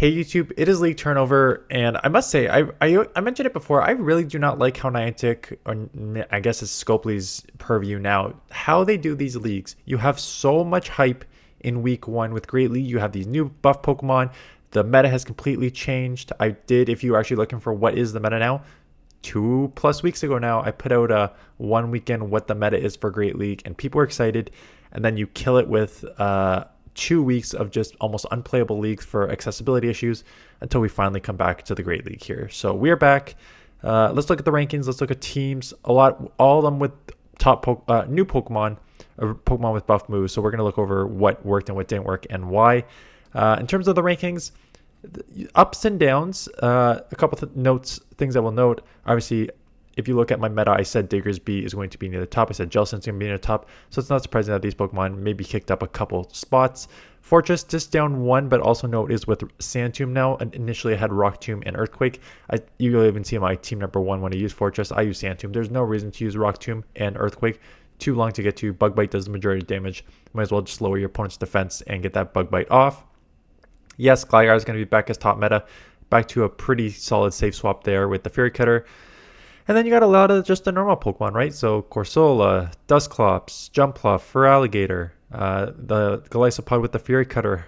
Hey YouTube, it is league turnover, and I must say, I mentioned it before. I really do not like how Niantic, or I guess it's Scopely's purview now, how they do these leagues. You have so much hype in week one with Great League. You have these new buff Pokemon. The meta has completely changed. If you are actually looking for what is the meta now, 2+ weeks ago now, I put out a one weekend what the meta is for Great League, and people were excited. And then you kill it with 2 weeks of just almost unplayable leagues for accessibility issues until we finally come back to the Great League here. So we are back. Let's look at the rankings. Let's look at teams. All of them with new Pokemon, or Pokemon with buff moves. So we're going to look over what worked and what didn't work and why. In terms of the rankings, ups and downs. A couple things I will note. Obviously, if you look at my meta, I said Diggersby is going to be near the top. I said Jellicent's going to be near the top. So it's not surprising that these Pokemon maybe kicked up a couple spots. Fortress just down one, but also note is with Sand Tomb now. And initially I had Rock Tomb and Earthquake. You'll even see my team number one when I use Fortress. I use Sand Tomb. There's no reason to use Rock Tomb and Earthquake. Too long to get to. Bug Bite does the majority of damage. Might as well just lower your opponent's defense and get that Bug Bite off. Yes, Gligar is going to be back as top meta. Back to a pretty solid safe swap there with the feraligatr. And then you got a lot of just the normal Pokemon, right? So Corsola, Dusclops, Jumpluff, Feraligatr, the Golisopod with the feraligatr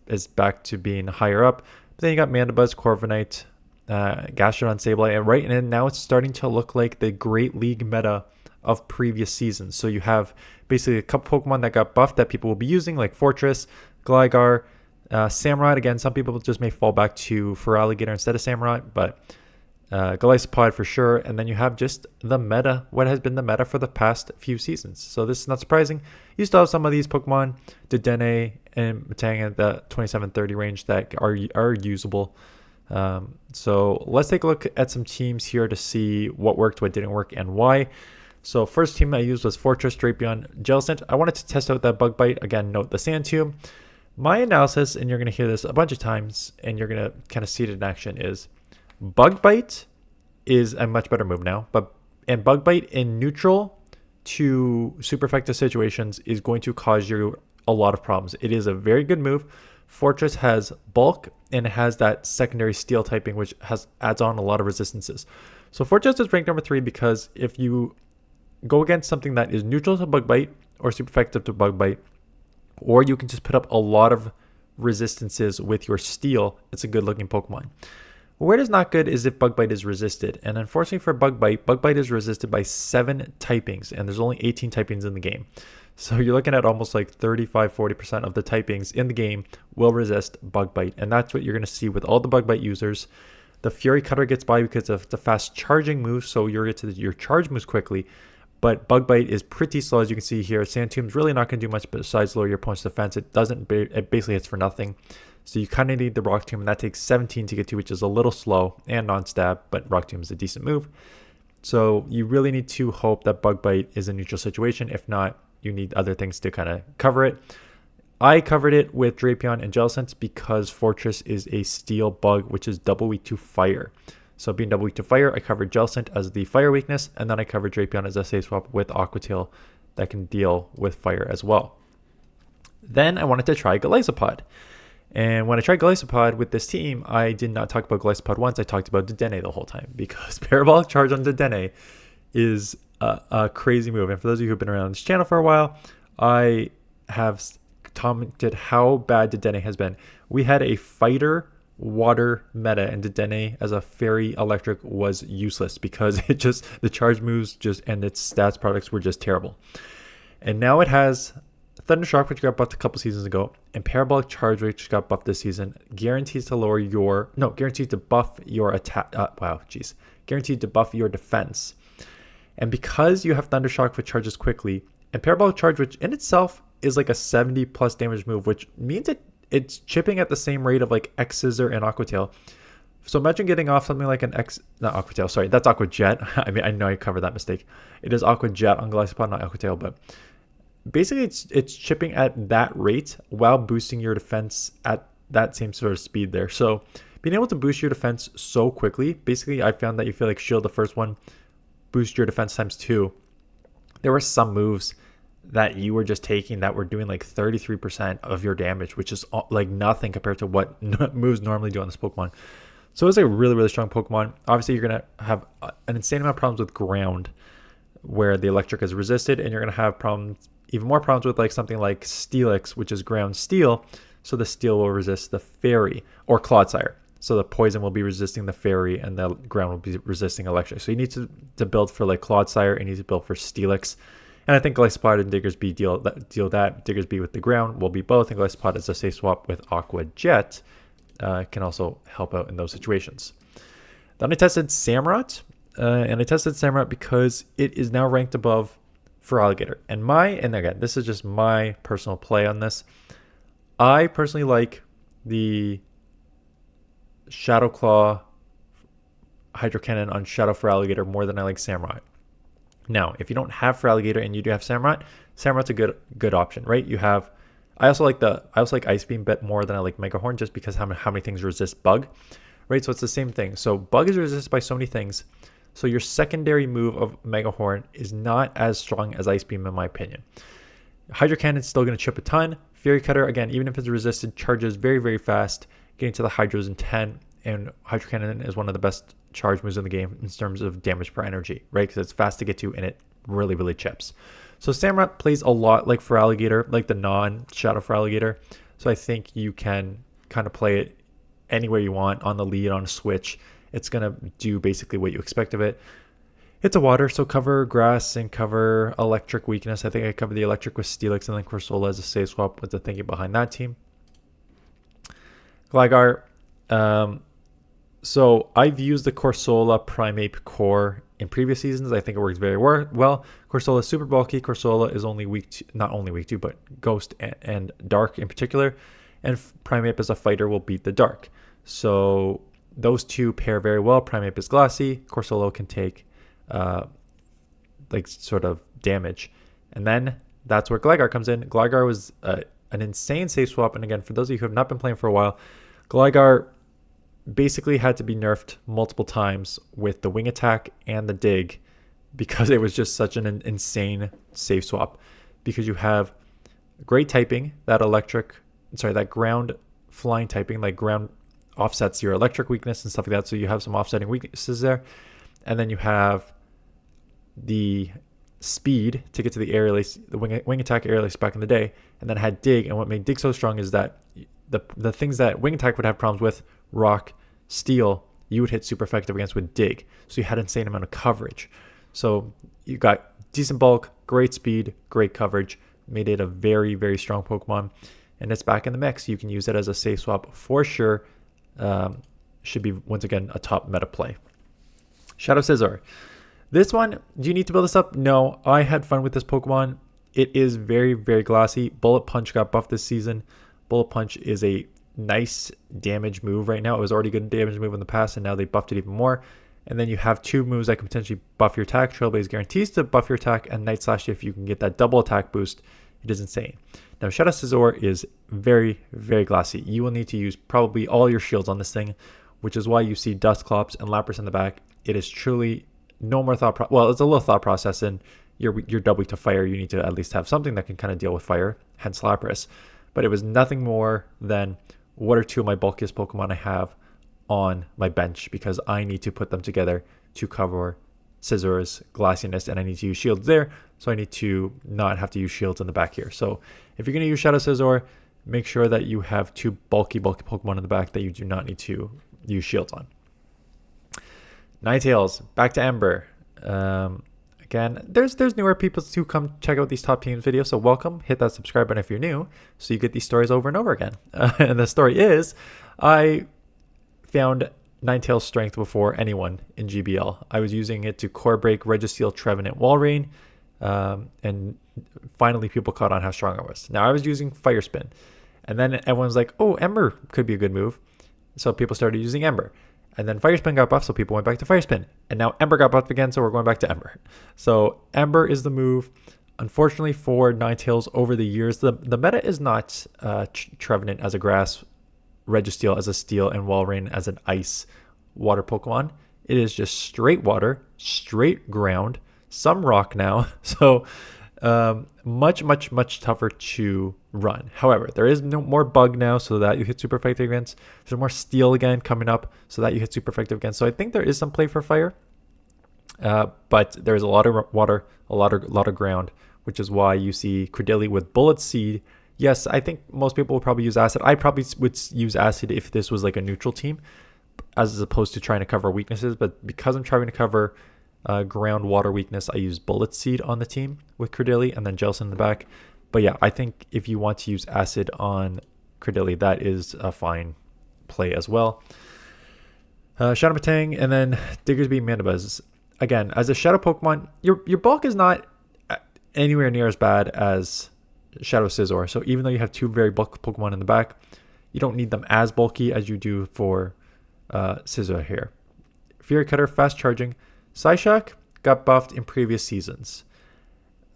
is back to being higher up. But then you got Mandibuzz, Corviknight, Gastrodon, Sableye, and right, and then now it's starting to look like the Great League meta of previous seasons. So you have basically a couple Pokemon that got buffed that people will be using, like Forretress, Gligar, Samurott. Again, some people just may fall back to Feraligatr instead of Samurott, but Golisopod for sure. And then you have just the meta, what has been the meta for the past few seasons. So this is not surprising. You still have some of these Pokemon, Dedenne and metang at the 27-30 range that are usable. So let's take a look at some teams here to see what worked, what didn't work, and why. So first team I used was Fortress, Drapion, Jellicent. I wanted to test out that Bug Bite. Again, note the Sand Tomb. My analysis, and you're going to hear this a bunch of times, and you're going to kind of see it in action, is Bug Bite is a much better move now. And Bug Bite in neutral to super effective situations is going to cause you a lot of problems. It is a very good move. Fortress has bulk and has that secondary steel typing, which adds on a lot of resistances. So Fortress is ranked number 3 because if you go against something that is neutral to Bug Bite or super effective to Bug Bite, or you can just put up a lot of resistances with your steel, it's a good looking Pokemon. Where it is not good is if Bug Bite is resisted. And unfortunately for Bug Bite is resisted by 7 typings, and there's only 18 typings in the game. So you're looking at almost like 35-40% of the typings in the game will resist Bug Bite. And that's what you're going to see with all the Bug Bite users. The Feraligatr gets by because of the fast charging move, so you're get to your charge moves quickly. But Bug Bite is pretty slow, as you can see here. Sand Tomb's really not going to do much besides lower your opponent's defense. It basically hits for nothing. So you kind of need the Rock Tomb, and that takes 17 to get to, which is a little slow and non-stab, but Rock Tomb is a decent move. So you really need to hope that Bug Bite is a neutral situation. If not, you need other things to kind of cover it. I covered it with Drapion and Jellicent because Fortress is a steel bug, which is double weak to fire. So being double weak to fire, I covered Jellicent as the fire weakness, and then I covered Drapion as a safe swap with Aqua Tail that can deal with fire as well. Then I wanted to try Golisopod. And when I tried Golisopod with this team, I did not talk about Golisopod once. I talked about Dedenne the whole time because Parabolic Charge on Dedenne is a crazy move. And for those of you who've been around this channel for a while, I have commented how bad Dedenne has been. We had a fighter water meta, and Dedenne as a fairy electric was useless because the charge moves and its stats products were just terrible. And now it has Thundershock, which got buffed a couple seasons ago, and Parabolic Charge, which got buffed this season, guaranteed to buff your attack. Guaranteed to buff your defense. And because you have Thundershock, which charges quickly, and Parabolic Charge, which in itself is like a 70+ damage move, which means it's chipping at the same rate of like Scizor and Aqua Tail. So imagine getting off something like not Aqua Tail, sorry, that's Aqua Jet. I mean, I know I covered that mistake. It is Aqua Jet on Golisopod, not Aqua Tail, but basically it's chipping at that rate while boosting your defense at that same sort of speed there. So being able to boost your defense so quickly, basically I found that you feel like Shield the first one, boost your defense times 2. There were some moves that you were just taking that were doing like 33% of your damage, which is like nothing compared to what moves normally do on this Pokemon. So it's a really, really strong Pokemon. Obviously, you're going to have an insane amount of problems with ground where the electric is resisted, and you're going to have problems, even more problems with like something like Steelix, which is ground steel. So the steel will resist the fairy, or Clodsire. So the poison will be resisting the fairy, and the ground will be resisting electric. So you need to build for like Clodsire, and you need to build for Steelix. And I think Glycopod and Diggersby deal that. Diggersby with the ground will be both, and Glycopod is a safe swap with Aqua Jet. Can also help out in those situations. Then I tested Samurott, and I tested Samurott because it is now ranked above Feraligatr. And again, this is just my personal play on this. I personally like the Shadow Claw Hydro Cannon on Shadow Feraligatr more than I like Samurott. Now, if you don't have Feraligatr and you do have Samurott, Samurott's a good option, right? I also like Ice Beam a bit more than I like Mega Horn, just because how many things resist Bug, right? So it's the same thing. So Bug is resisted by so many things. So your secondary move of Mega Horn is not as strong as Ice Beam in my opinion. Hydro Cannon is still going to chip a ton. Fury Cutter, again, even if it's resisted, charges very, very fast, getting to the Hydros in 10. And Hydro Cannon is one of the best charge moves in the game in terms of damage per energy, right? Because it's fast to get to and it really, really chips. So Samurott plays a lot like Feraligatr, like the non-Shadow Feraligatr. So I think you can kind of play it anywhere you want, on the lead, on a switch. It's going to do basically what you expect of it. It's a water, so cover grass and cover electric weakness. I think I covered the electric with Steelix, and then Corsola as a safe swap with the thinking behind that team. Gligar. So I've used the Corsola Primeape core in previous seasons. I think it works very well. Corsola is super bulky. Corsola is only weak to, not only weak to, but Ghost and Dark in particular. And Primeape as a fighter will beat the Dark. So those two pair very well. Primeape is glassy. Corsola can take like sort of damage. And then that's where Gligar comes in. Gligar was an insane safe swap. And again, for those of you who have not been playing for a while, Gligar basically had to be nerfed multiple times with the wing attack and the dig, because it was just such an insane safe swap. Because you have great typing, that ground flying typing, like ground offsets your electric weakness and stuff like that. So you have some offsetting weaknesses there. And then you have the speed to get to the aerial ace, the wing attack aerial ace back in the day, and then had dig. And what made dig so strong is that the things that wing attack would have problems with, rock, steel, you would hit super effective against with dig. So you had an insane amount of coverage. So you got decent bulk, great speed, great coverage, made it a very, very strong Pokemon. And it's back in the mix. You can use it as a safe swap for sure. Should be, once again, a top meta play. Shadow Scizor. This one, do you need to build this up? No, I had fun with this Pokemon. It is very, very glassy. Bullet Punch got buffed this season. Bullet Punch is a nice damage move right now. It was already good damage move in the past, and now they buffed it even more. And then you have two moves that can potentially buff your attack. Trailblaze guarantees to buff your attack, and Night Slash, if you can get that double attack boost, it is insane. Now, Shadow Scizor is very, very glassy. You will need to use probably all your shields on this thing, which is why you see Dusclops and Lapras in the back. It is truly no more thought well, it's a little thought process, and you're doubly to fire. You need to at least have something that can kind of deal with fire, hence Lapras. But it was nothing more than what are two of my bulkiest Pokemon I have on my bench, because I need to put them together to cover Scizor's glassiness, and I need to use shields there, so I need to not have to use shields in the back here. So if you're going to use Shadow Scizor, make sure that you have two bulky Pokemon in the back that you do not need to use shields on. Ninetales, back to Ember. Again, there's newer people to come check out these top teams videos, so welcome. Hit that subscribe button if you're new, so you get these stories over and over again. And the story is, I found Ninetales strength before anyone in GBL. I was using it to core break Registeel, Trevenant, Walrein, and finally people caught on how strong I was. Now I was using Fire Spin, and then everyone's like, oh, Ember could be a good move. So people started using Ember. And then Fire Spin got buffed, so people went back to Fire Spin. And now Ember got buffed again, so we're going back to Ember. So Ember is the move. Unfortunately for Ninetales, over the years, the meta is not Trevenant as a grass, Registeel as a steel, and Walrein as an ice water Pokemon. It is just straight water, straight ground, some rock now. So Much tougher to run. However, there is no more bug now, so that you hit super effective against. There's more steel again coming up, so that you hit super effective again. So I think there is some play for fire, but there's a lot of water, a lot of ground, which is why you see Credilli with Bullet Seed. Yes, I think most people will probably use Acid. I probably would use Acid if this was like a neutral team, as opposed to trying to cover weaknesses. But because I'm trying to cover ground water weakness, I use Bullet Seed on the team with Credilli and then Jellicent in the back. But yeah, I think if you want to use Acid on Credilli, that is a fine play as well. Shadow Metang and then Diggersby Mandibuzz. Again, as a Shadow Pokemon, your bulk is not anywhere near as bad as Shadow Scizor. So even though you have two very bulky Pokemon in the back, you don't need them as bulky as you do for Scizor here. Fury Cutter, fast charging. Psyshock got buffed in previous seasons.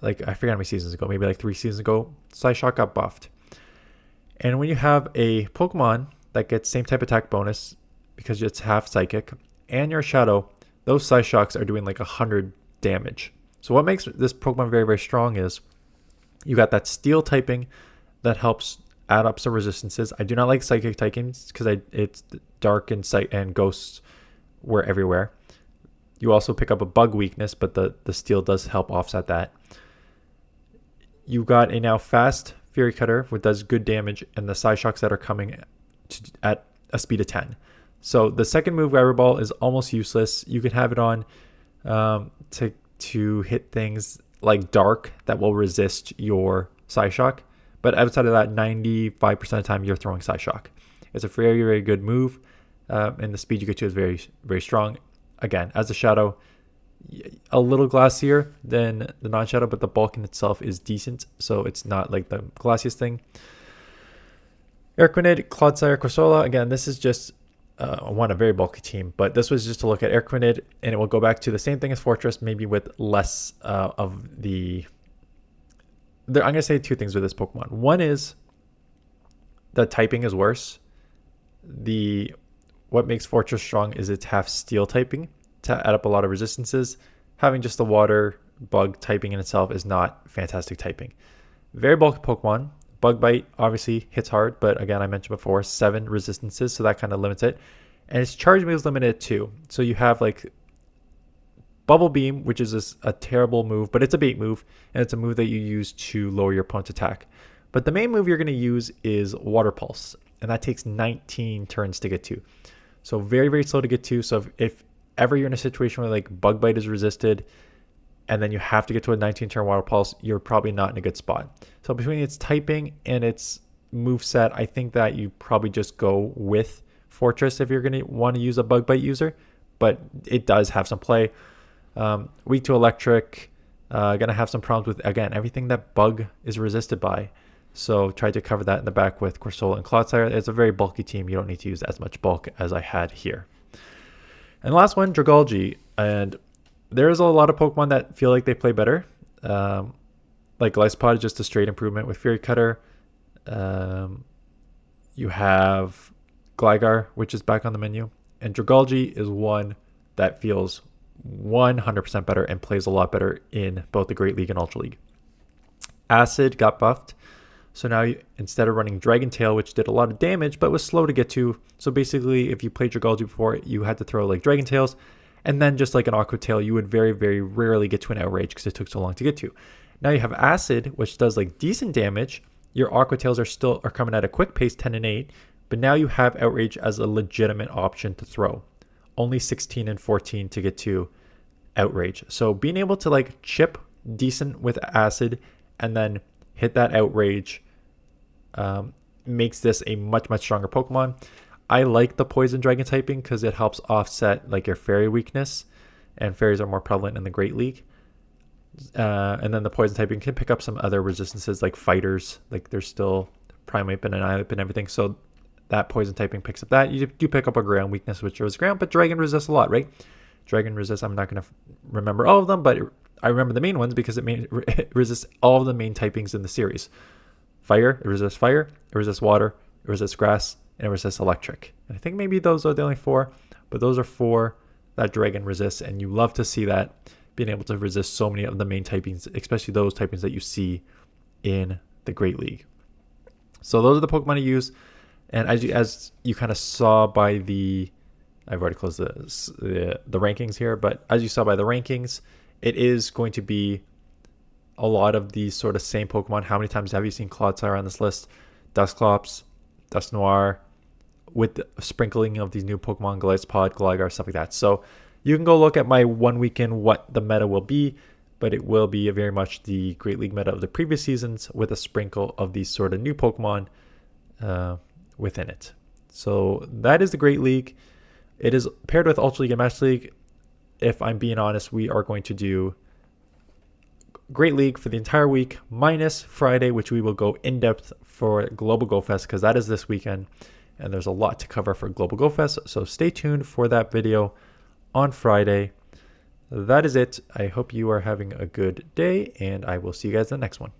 Like, I forget how many seasons ago, maybe like 3 seasons ago, Psyshock got buffed. And when you have a Pokemon that gets same type attack bonus because it's half psychic and your Shadow, those Psyshocks are doing like 100 damage. So what makes this Pokemon very, very strong is you got that steel typing that helps add up some resistances. I do not like psychic typings because it's dark and ghosts were everywhere. You also pick up a bug weakness, but the steel does help offset that. You got a now fast Fury Cutter, which does good damage, and the Psyshocks that are coming at a speed of 10. So the second move, Gyro Ball, is almost useless. You can have it on to hit things like Dark that will resist your Psyshock. But outside of that, 95% of the time, you're throwing Psyshock. It's a very, very good move, and the speed you get to is very, very strong. Again, as a Shadow, a little glassier than the non-Shadow, but the bulk in itself is decent, so it's not like the glassiest thing. Araquanid, Clodsire, Corsola. Again, this is just a very bulky team, but this was just to look at Araquanid, and it will go back to the same thing as Forretress, maybe with less of the... I'm going to say 2 things with this Pokemon. One is the typing is worse. What makes Forretress strong is its half steel typing to add up a lot of resistances. Having just the water bug typing in itself is not fantastic typing. Very bulky Pokemon. Bug Bite obviously hits hard, but again, I mentioned before, 7 resistances, so that kind of limits it. And its charge move is limited too. So you have like Bubble Beam, which is a terrible move, but it's a bait move, and it's a move that you use to lower your opponent's attack. But the main move you're going to use is Water Pulse, and that takes 19 turns to get to. So very, very slow to get to. So if ever you're in a situation where like Bug Bite is resisted and then you have to get to a 19-turn Water Pulse, you're probably not in a good spot. So between its typing and its moveset, I think that you probably just go with Forretress if you're going to want to use a Bug Bite user. But it does have some play. Weak to Electric. Going to have some problems with, again, everything that Bug is resisted by. So try to cover that in the back with Corsola and Clodsire. It's a very bulky team. You don't need to use as much bulk as I had here. And the last one, Dragalge. And there's a lot of Pokemon that feel like they play better. Like Glycepod is just a straight improvement with Fury Cutter. You have Gligar, which is back on the menu. And Dragalge is one that feels 100% better and plays a lot better in both the Great League and Ultra League. Acid got buffed. So now instead of running Dragon Tail, which did a lot of damage but was slow to get to, so basically if you played Dragalge before, you had to throw like Dragon Tails, and then just like an Aqua Tail, you would very, very rarely get to an Outrage because it took so long to get to. Now you have Acid, which does like decent damage. Your Aqua Tails are coming at a quick pace, 10 and 8, but now you have Outrage as a legitimate option to throw. Only 16 and 14 to get to Outrage. So being able to like chip decent with Acid and then hit that Outrage makes this a much, much stronger Pokemon. I like the Poison Dragon typing because it helps offset like your Fairy weakness, and Fairies are more prevalent in the Great League. And then the Poison typing can pick up some other resistances like Fighters, like there's still Primeape and Annihilape and everything. So that Poison typing picks up that. You do pick up a Ground weakness, which is Ground, but Dragon resists a lot, right? Dragon resists, I'm not going to remember all of them, but I remember the main ones because it resists all of the main typings in the series. Fire, it resists fire, it resists water, it resists grass, and it resists electric. And I think maybe those are the only 4, but those are 4 that Dragon resists, and you love to see that being able to resist so many of the main typings, especially those typings that you see in the Great League. So those are the Pokemon I use. And as you kind of saw by the, I've already closed the rankings here, but as you saw by the rankings, it is going to be a lot of these sort of same Pokemon. How many times have you seen Clodsire on this list? Dusclops, Dusknoir, with the sprinkling of these new Pokemon, Gliscod, Gligar, stuff like that. So you can go look at my 1 week in what the meta will be, but it will be very much the Great League meta of the previous seasons with a sprinkle of these sort of new Pokemon within it. So that is the Great League. It is paired with Ultra League and Master League. If I'm being honest, we are going to do Great League for the entire week, minus Friday, which we will go in depth for Global Go Fest, because that is this weekend. And there's a lot to cover for Global Go Fest. So stay tuned for that video on Friday. That is it. I hope you are having a good day, and I will see you guys in the next one.